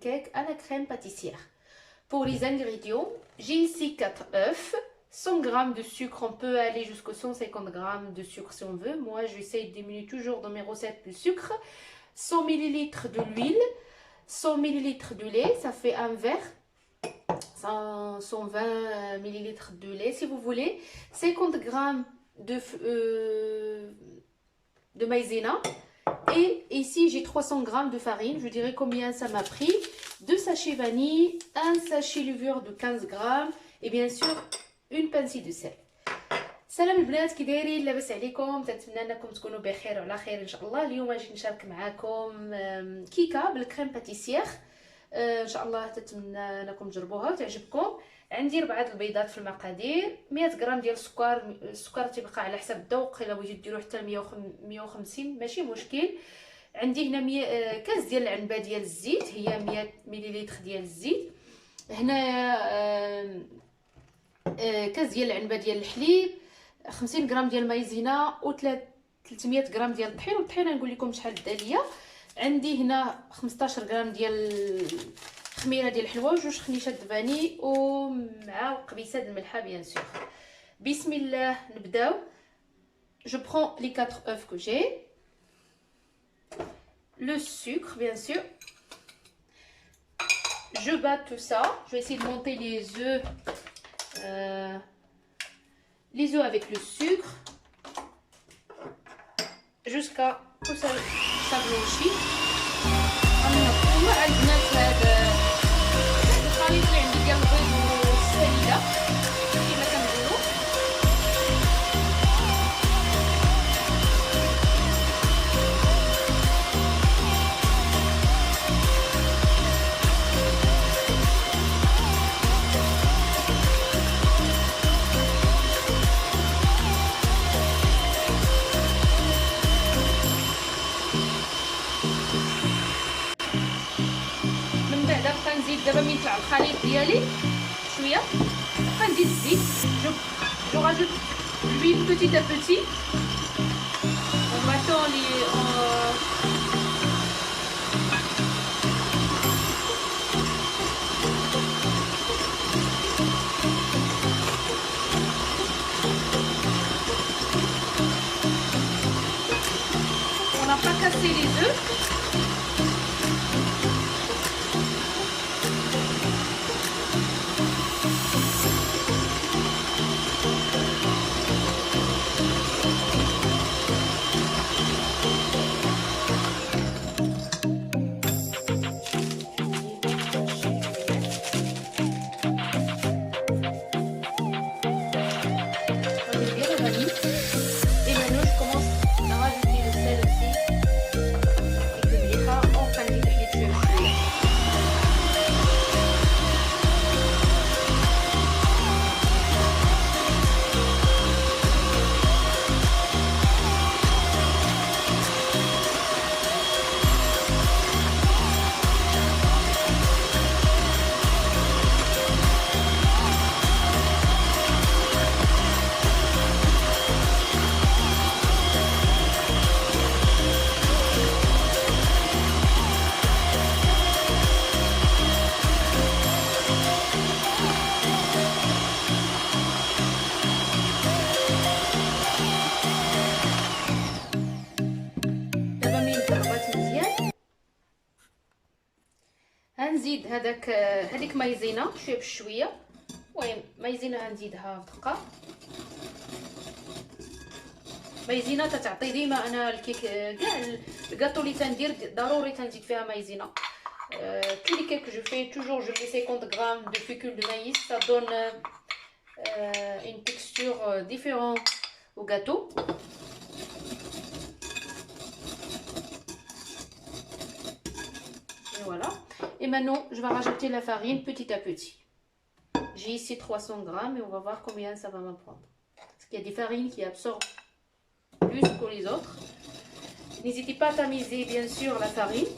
cake à la crème pâtissière. Pour les ingrédients, j'ai ici 4 œufs, 100 g de sucre, on peut aller jusqu'à 150 g de sucre si on veut. Moi, j'essaie de diminuer toujours dans mes recettes le sucre. 100 ml de l'huile, 100 ml de lait, ça fait un verre. 120 ml de lait si vous voulez. 50 g de maïzena. Et ici, j'ai 300 g de farine. Je dirais combien ça m'a pris. 2 sachets vanille, un sachet levure de 15 g et bien sûr une pincée de sel. سلام البنات، كي دايرين؟ لاباس عليكم؟ تنتمنى انكم تكونوا بخير وعلى خير ان شاء الله. اليوم غادي نشارك معكم كيكه بالكريم باتيسير. ان شاء الله تتمنى انكم تجربوها وتعجبكم. عندي 4 البيضات في المقادير، 100 غرام ديال السكر تيبقى على حسب الذوق، الا بغيتو ديروا حتى 150 ماشي مشكل. عندي هنا 100 كاس ديال العنبه ديال الزيت، هي 100 مليلتر ديال الزيت. هنا كاس ديال العنبه ديال الحليب، 50 غرام ديال المايزينا و 300 غرام ديال الطحين. والطحينه نقول لكم شحال داليه. عندي هنا 15 غرام ديال خميره ديال الحلوى وجوج خنيشات فاني ومع قبيصه د الملحه بيان سور. بسم الله نبداو. Je prends les 4 œufs que j'ai, le sucre bien sûr. Je bats tout ça. Je vais essayer de monter les œufs avec le sucre jusqu'à que ça blanchit. مع البنات هذا الخليط اللي عندي ديال البيض والسليله كما كنقولوا. دابا من يطلع الخليط ديالي شويه غنزيد الزيت. جو rajoute l'huile petit à petit en battant on n'a pas cassé les œufs. غنزيد هذيك مايزينا شويه بشويه. المهم مايزينا غنزيدها في دقه. مايزينا تتعطي ديما انا الكيك كاع الكاطو اللي تندير ضروري تنزيد فيها مايزينا. tous les cakes que je fais toujours je mets 50 g de fécule de maïs, ça donne une texture différente au gâteau. Et voilà. Et maintenant, je vais rajouter la farine petit à petit. J'ai ici 300 grammes et on va voir combien ça va m'apprendre. Parce qu'il y a des farines qui absorbent plus que les autres. N'hésitez pas à tamiser bien sûr la farine.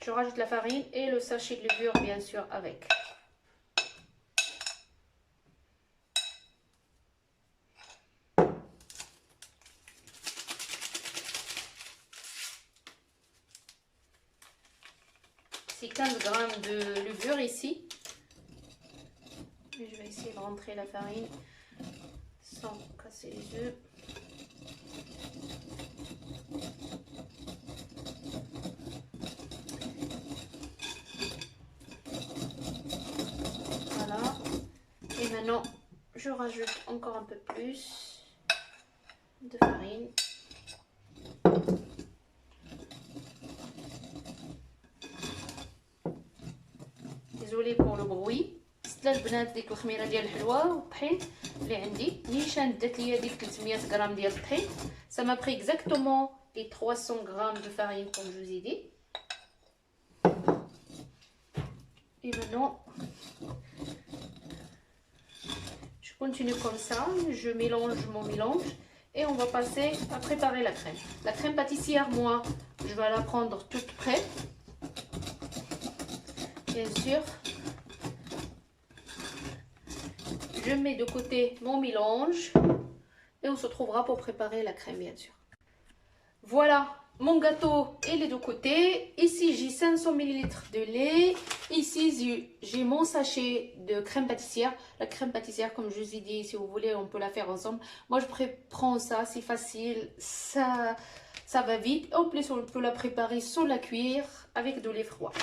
Je rajoute la farine et le sachet de levure bien sûr avec. c'est 15 grammes de levure ici. Et je vais essayer de rentrer la farine sans casser les œufs. Voilà. Et maintenant, je rajoute encore un peu plus de farine. Désolée pour le bruit. ست البنات ديك الخميره ديال الحلوه والطحين اللي عندي نيشان دات ليا ديك 300 غرام ديال الطحين. Ça m'a pris exactement les 300 grammes de farine comme je vous ai dit. Et maintenant, je continue comme ça, je mélange mon mélange et on va passer à préparer la crème. La crème pâtissière, moi, je vais la prendre toute prête, bien sûr. Je mets de côté mon mélange et on se retrouvera pour préparer la crème, bien sûr. Voilà, mon gâteau est les deux côtés. Ici, j'ai 500 ml de lait. Ici, j'ai mon sachet de crème pâtissière. La crème pâtissière, comme je vous ai dit, si vous voulez, on peut la faire ensemble. Moi, je prends ça, c'est facile, ça va vite. En plus, on peut la préparer sans la cuire avec de lait froid.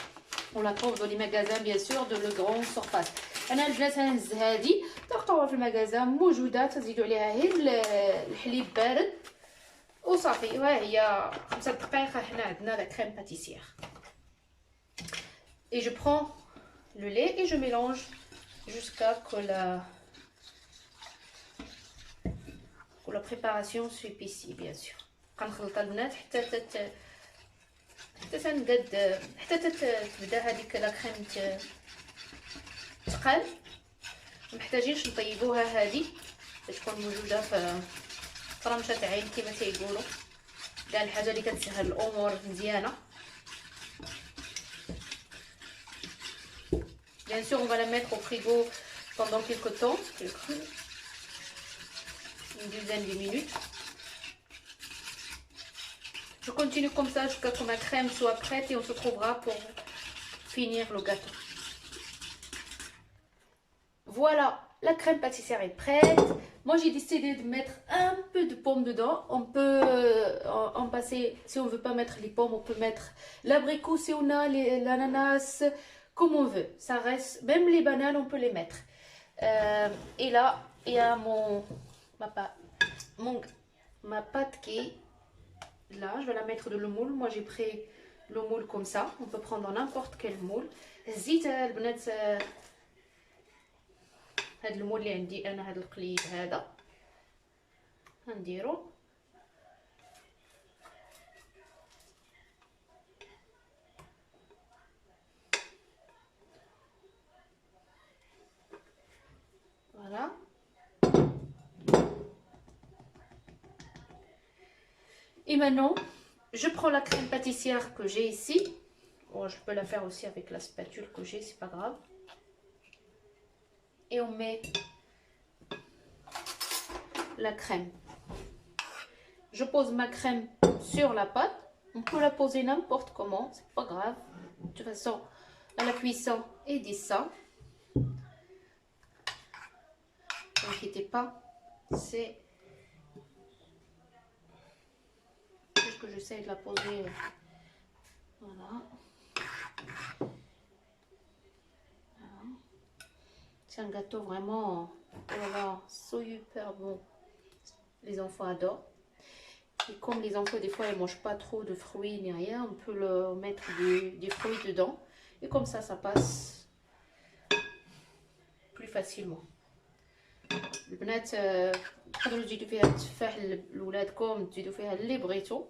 On la trouve dans les magasins, bien sûr, de le grand surface. انا البنات هنهز هذه تلقاوها في المغازه موجوده، تزيدوا عليها غير الحليب بارد وصافي. ها هي 5 دقائق حنا عندنا لا كريم باتيسير. Et je prends le lait et je mélange jusqu'à que la préparation s'épaissit, bien sûr. كنخلطها البنات حتى تنقد، حتى تبدا هذيك لا كريم تقال. محتاجينش نطيبوها هذه باش تكون موجوده في فرمشه عين كما تيقولوا، كاع الحاجه اللي كتسهل الامور مزيانه. Bien sûr, on va la mettre au frigo pendant quelques temps, une dizaine de minutes. Je continue comme ça jusqu'à ce que ma crème soit prête et on se retrouvera pour finir le gâteau. Voilà, la crème pâtissière est prête. Moi, j'ai décidé de mettre un peu de pomme dedans. On peut en passer, si on ne veut pas mettre les pommes, on peut mettre l'abricot si on a l'ananas, comme on veut. Ça reste, même les bananes, on peut les mettre. Et là, il y a ma pâte qui est là. Je vais la mettre dans le moule. Moi, j'ai pris le moule comme ça. On peut prendre n'importe quel moule. زيت البنات، هاد المول اللي عندي انا، هاد القليب هذا غنديرو. Voilà. Et maintenant, je prends la crème pâtissière que j'ai ici. Bon, je peux la faire aussi avec la spatule que j'ai, c'est pas grave. Et on met la crème. Je pose ma crème sur la pâte. On peut la poser n'importe comment, c'est pas grave. De toute façon, à la cuisson et descend. Ne vous inquiétez pas, c'est juste que j'essaie de la poser. Voilà. C'est un gâteau vraiment, voilà, super bon. Les enfants adorent. Et comme les enfants, des fois, ils ne mangent pas trop de fruits ni rien, on peut leur mettre des fruits dedans. Et comme ça passe plus facilement. البنات تقدروا تزيدوا فيها التفاح لولادكم، تزيدوا فيها اللي بغيتو.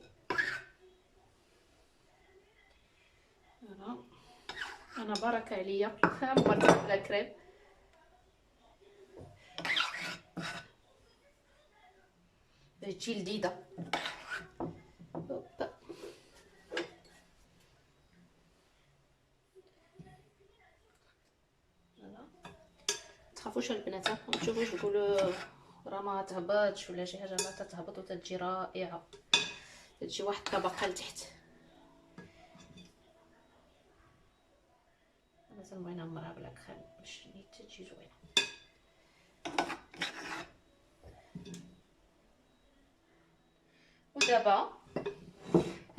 فوالا، انا بركه عليا عمرتها بلا كريم. باش تجي لذيذه. تخافوش البنات، متشوفوش تقولوا راه ما تهبطش ولا شي حاجه، ما تتهبط وتجي رائعه، تجي واحد الطبقه لتحت. تنبغي نعمرها بلا كريم باش نيت تجي زوينه. ودابا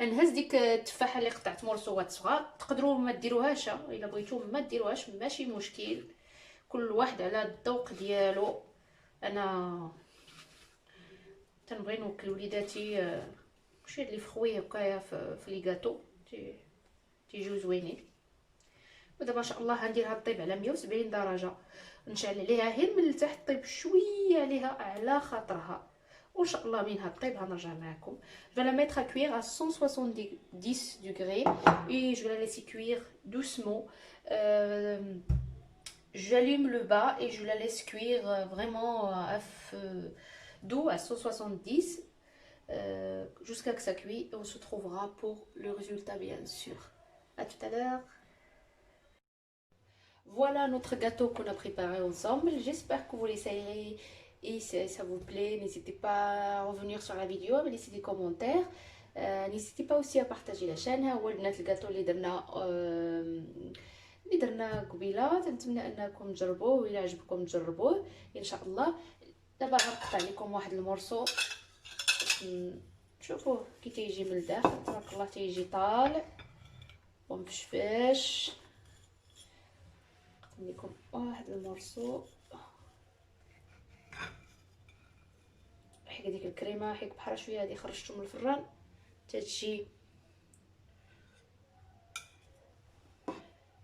نهز ديك التفاحه اللي قطعت مرصوات صغار. تقدروا ما ديروهاش الا بغيتو، ما ديروهاش ماشي مشكل، كل واحد على الذوق ديالو. انا تنبغي نوكل وليداتي شي لي فخوي هكايا في لي غاتو تيجيو زوينين. ودابا ان شاء الله غندير هاد الطيب على 170 درجه، نشعل عليها غير من التحت، طيب شويه عليها على خاطرها، وان شاء الله من هاد الطيب غنرجع معكم. Je vais la mettre à cuire à 170 degrés et je vais la laisser cuire doucement. J'allume le bas et je la laisse cuire vraiment à feu doux à 170 jusqu'à que ça cuit. On se trouvera pour le résultat bien sûr. À tout à l'heure. Voilà notre gâteau qu'on a préparé ensemble. J'espère que vous l'essayerez et si ça vous plaît, n'hésitez pas à revenir sur la vidéo, à laisser des commentaires. n'hésitez pas aussi à partager la chaîne. هو البنات الجاتو اللي درنا قبيله، تنتمنى انكم تجربوه، وإلا عجبكم تجربوه ان شاء الله. دابا غنقطع لكم واحد المورصو شوفوه كي تيجي من الداخل تبارك الله، تيجي طالع ومفشفاش. نقطع لكم واحد المورصو. حيت ديك الكريمه حيت بحال شويه هادي خرجتو من الفران تتجي.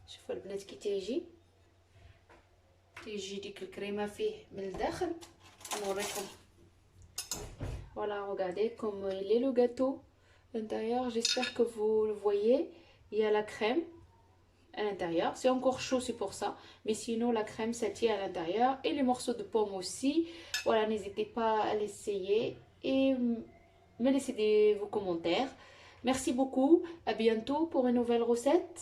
شوفوا البنات كي تيجي ديك الكريمه فيه من الداخل. نوريكم. Voilà, regardez comme il est le gâteau l'intérieur. J'espère que vous le voyez. Il y a la crème à l'intérieur. C'est encore chaud, c'est pour ça. Mais sinon, la crème s'attire à l'intérieur. Et les morceaux de pomme aussi. Voilà, n'hésitez pas à l'essayer. Et me laisser vos commentaires. Merci beaucoup. À bientôt pour une nouvelle recette.